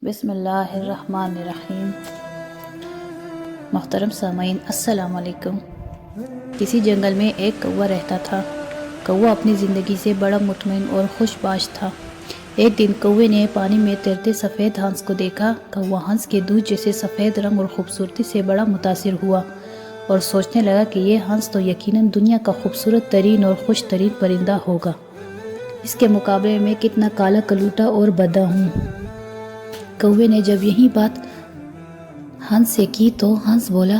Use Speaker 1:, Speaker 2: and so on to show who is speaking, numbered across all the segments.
Speaker 1: بسم اللہ الرحمن الرحیم۔ محترم سامعین، السلام علیکم۔ کسی جنگل میں ایک کوا رہتا تھا۔ کوا اپنی زندگی سے بڑا مطمئن اور خوش باش تھا۔ ایک دن کوے نے پانی میں تیرتے سفید ہنس کو دیکھا۔ کوا ہنس کے دودھ جیسے سفید رنگ اور خوبصورتی سے بڑا متاثر ہوا اور سوچنے لگا کہ یہ ہنس تو یقیناً دنیا کا خوبصورت ترین اور خوش ترین پرندہ ہوگا۔ اس کے مقابلے میں کتنا کالا کلوٹا اور بدا ہوں۔ کوے نے جب یہی بات ہنس سے کی تو ہنس بولا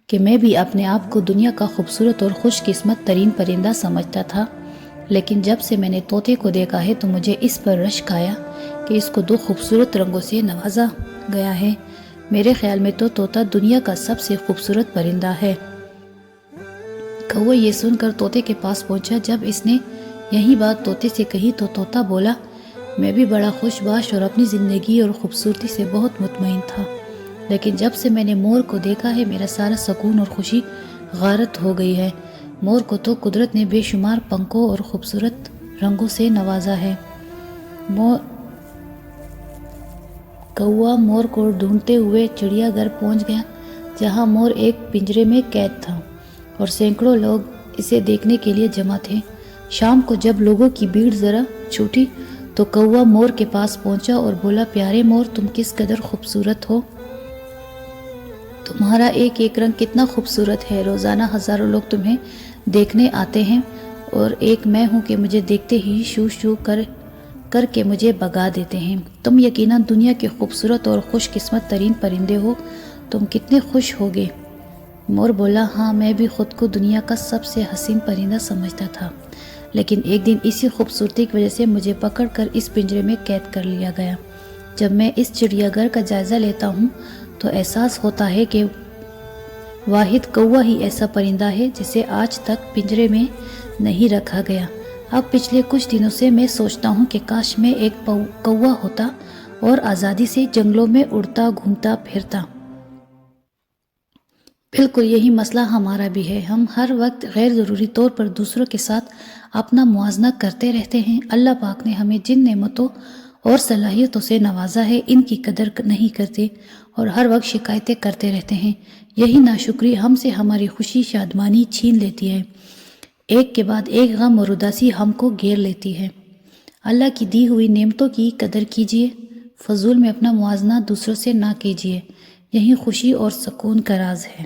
Speaker 1: کہ میں بھی اپنے آپ کو دنیا کا خوبصورت اور خوش قسمت ترین پرندہ سمجھتا تھا، لیکن جب سے میں نے طوطے کو دیکھا ہے تو مجھے اس پر رشک آیا کہ اس کو 2 خوبصورت رنگوں سے نوازا گیا ہے۔ میرے خیال میں تو طوطا دنیا کا سب سے خوبصورت پرندہ ہے۔ کوا یہ سن کر طوطے کے پاس پہنچا۔ جب اس نے یہی بات طوطے سے کہی تو طوطا بولا، میں بھی بڑا خوش باش اور اپنی زندگی اور خوبصورتی سے بہت مطمئن تھا، لیکن جب سے میں نے مور کو دیکھا ہے میرا سارا سکون اور خوشی غارت ہو گئی ہے۔ مور کو تو قدرت نے بے شمار پنکھوں اور خوبصورت رنگوں سے نوازا ہے۔ کوا مور کو ڈھونڈتے ہوئے چڑیا گھر پہنچ گیا، جہاں مور ایک پنجرے میں قید تھا اور سینکڑوں لوگ اسے دیکھنے کے لیے جمع تھے۔ شام کو جب لوگوں کی بھیڑ ذرا چھوٹی تو کوا مور کے پاس پہنچا اور بولا، پیارے مور، تم کس قدر خوبصورت ہو، تمہارا ایک ایک رنگ کتنا خوبصورت ہے۔ روزانہ ہزاروں لوگ تمہیں دیکھنے آتے ہیں اور ایک میں ہوں کہ مجھے دیکھتے ہی شو شو کر کے مجھے بھگا دیتے ہیں۔ تم یقیناً دنیا کے خوبصورت اور خوش قسمت ترین پرندے ہو، تم کتنے خوش ہوگے۔ مور بولا، ہاں، میں بھی خود کو دنیا کا سب سے حسین پرندہ سمجھتا تھا، لیکن ایک دن اسی خوبصورتی کی وجہ سے مجھے پکڑ کر اس پنجرے میں قید کر لیا گیا۔ جب میں اس چڑیا گھر کا جائزہ لیتا ہوں تو احساس ہوتا ہے کہ واحد کوا ہی ایسا پرندہ ہے جسے آج تک پنجرے میں نہیں رکھا گیا۔ اب پچھلے کچھ دنوں سے میں سوچتا ہوں کہ کاش میں ایک کوا ہوتا اور آزادی سے جنگلوں میں اڑتا گھومتا پھرتا۔ بالکل یہی مسئلہ ہمارا بھی ہے۔ ہم ہر وقت غیر ضروری طور پر دوسروں کے ساتھ اپنا موازنہ کرتے رہتے ہیں۔ اللہ پاک نے ہمیں جن نعمتوں اور صلاحیتوں سے نوازا ہے ان کی قدر نہیں کرتے اور ہر وقت شکایتیں کرتے رہتے ہیں۔ یہی ناشکری ہم سے ہماری خوشی شادمانی چھین لیتی ہے۔ ایک کے بعد ایک غم اور اداسی ہم کو گھیر لیتی ہے۔ اللہ کی دی ہوئی نعمتوں کی قدر کیجیے، فضول میں اپنا موازنہ دوسروں سے نہ کیجیے۔ یہی خوشی اور سکون کا راز ہے۔